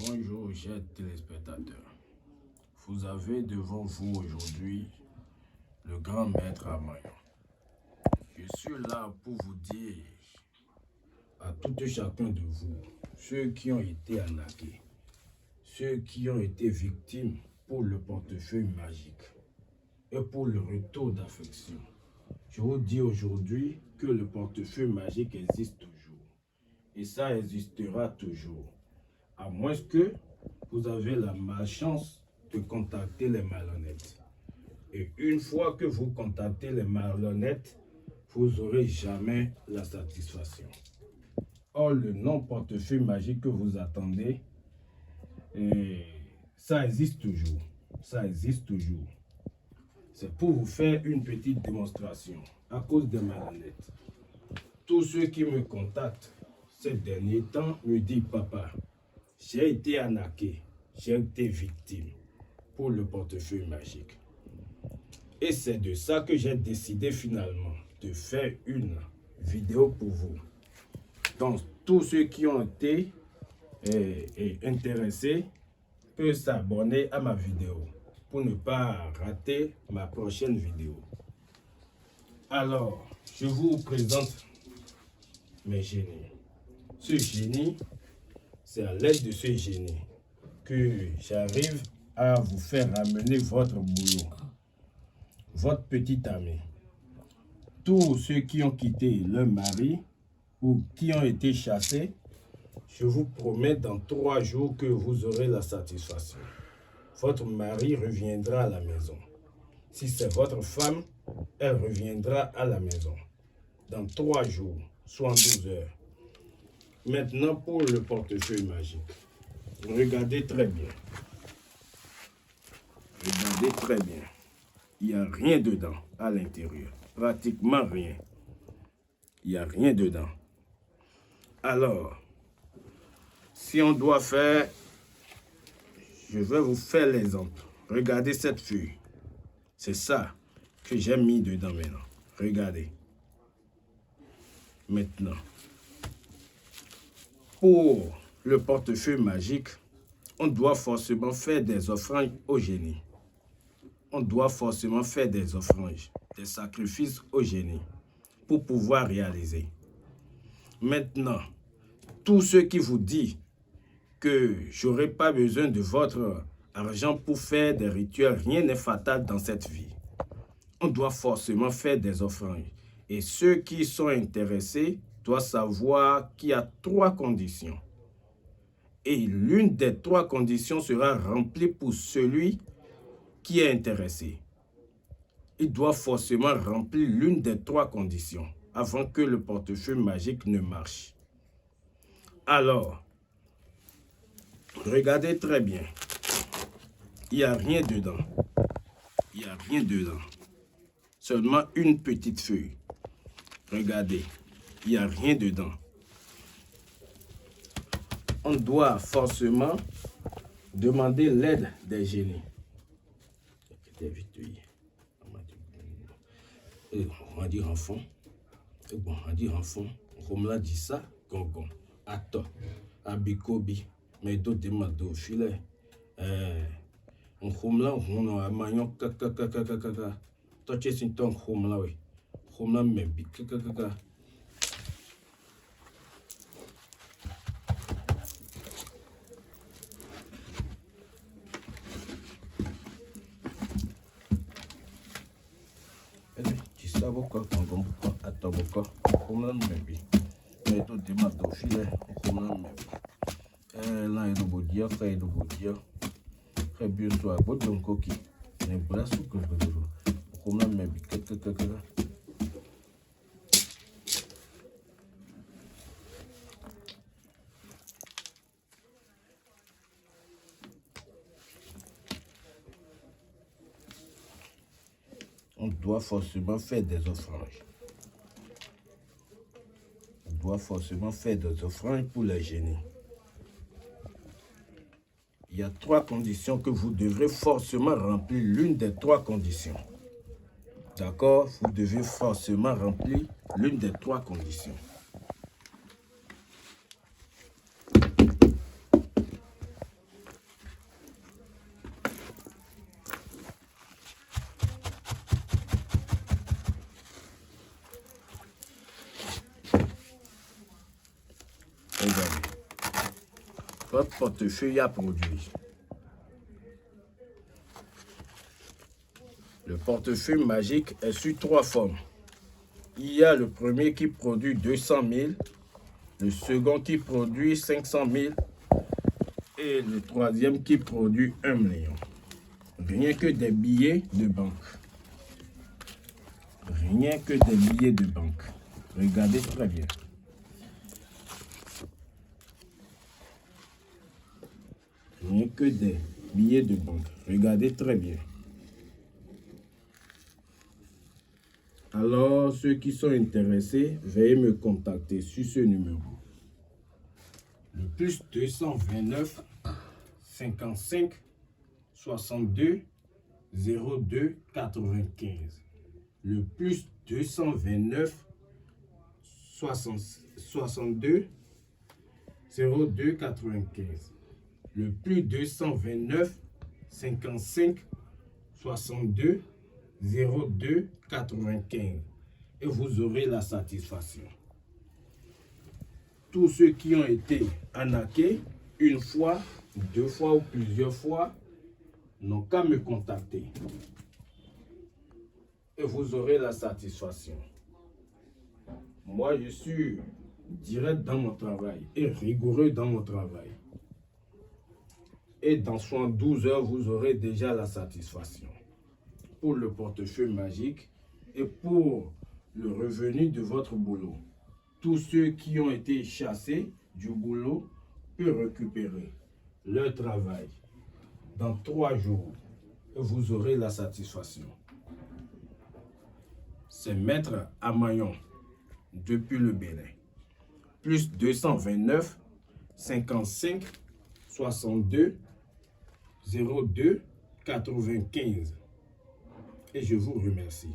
Bonjour chers téléspectateurs, vous avez devant vous aujourd'hui le grand maître Amayon. Je suis là pour vous dire à tout et chacun de vous, ceux qui ont été arnaqués, ceux qui ont été victimes pour le portefeuille magique et pour le retour d'affection. Je vous dis aujourd'hui que le portefeuille magique existe toujours et ça existera toujours. À moins que vous avez la malchance de contacter les malhonnêtes. Et une fois que vous contactez les malhonnêtes, vous n'aurez jamais la satisfaction. Or, le non-portefeuille magique que vous attendez, ça existe toujours. Ça existe toujours. C'est pour vous faire une petite démonstration à cause des malhonnêtes. Tous ceux qui me contactent ces derniers temps me disent, papa, j'ai été arnaqué, j'ai été victime pour le portefeuille magique. Et c'est de ça que j'ai décidé finalement de faire une vidéo pour vous. Donc, tous ceux qui ont été intéressés peuvent s'abonner à ma vidéo pour ne pas rater ma prochaine vidéo. Alors, je vous présente mes génies. Ce génie, c'est à l'aide de ce génie que j'arrive à vous faire ramener votre boulot, votre petit ami. Tous ceux qui ont quitté leur mari ou qui ont été chassés, je vous promets dans 3 jours que vous aurez la satisfaction. Votre mari reviendra à la maison. Si c'est votre femme, elle reviendra à la maison dans 3 jours, soit en 12 heures. Maintenant pour le portefeuille magique. Regardez très bien. Regardez très bien. Il n'y a rien dedans à l'intérieur. Pratiquement rien. Il n'y a rien dedans. Alors, si on doit faire, je vais vous faire l'exemple. Regardez cette feuille. C'est ça que j'ai mis dedans maintenant. Regardez. Maintenant, pour le portefeuille magique, on doit forcément faire des offrandes au génie. On doit forcément faire des offrandes, des sacrifices au génie pour pouvoir réaliser. Maintenant, tous ceux qui vous disent que j'aurai pas besoin de votre argent pour faire des rituels, rien n'est fatal dans cette vie. On doit forcément faire des offrandes. Et ceux qui sont intéressés doivent savoir qu'il y a 3 conditions. Et l'une des 3 conditions sera remplie pour celui qui est intéressé. Il doit forcément remplir l'une des 3 conditions avant que le portefeuille magique ne marche. Alors, regardez très bien. Il n'y a rien dedans. Il n'y a rien dedans. Seulement une petite feuille. Regardez. Il n'y a rien dedans. On doit forcément demander l'aide des génies. On va dire enfant. Bon, on va dire enfant. On l'a dit ça. Gongon. Attends. Abikobi. Mais d'autres demandent au filet. On là, on a maillon. Kaka. Toi, tu es une tongue. On là, oui. On là, même. Kaka. Boka kongo ata boka komla mebi mais to dema do file komla mebi la edo bodia fa edo bodia très bien toi bodon koki ne brasu ko godoro komla mebi kaka. On doit forcément faire des offrandes. On doit forcément faire des offrandes pour les génies. Il y a 3 conditions que vous devrez forcément remplir. L'une des 3 conditions. D'accord? Vous devez forcément remplir l'une des 3 conditions. Regardez. Votre portefeuille a produit. Le portefeuille magique est sur 3 formes. Il y a le premier qui produit 200 000, le second qui produit 500 000 et le troisième qui produit 1 million. Rien que des billets de banque. Rien que des billets de banque. Regardez très bien. Rien que des billets de banque. Regardez très bien. Alors, ceux qui sont intéressés, veuillez me contacter sur ce numéro. Le plus 229 55 62 02 95. Le plus 229 62 02 95. Le plus 229 55 62 02 95 et vous aurez la satisfaction. Tous ceux qui ont été arnaqués une fois, 2 fois ou plusieurs fois n'ont qu'à me contacter et vous aurez la satisfaction. Moi, je suis direct dans mon travail et rigoureux dans mon travail. Et dans 72 heures, vous aurez déjà la satisfaction pour le portefeuille magique et pour le revenu de votre boulot. Tous ceux qui ont été chassés du boulot peuvent récupérer leur travail dans 3 jours et vous aurez la satisfaction. C'est Maître Amayon depuis le Bénin. Plus 229 55 62 02 95. Et je vous remercie.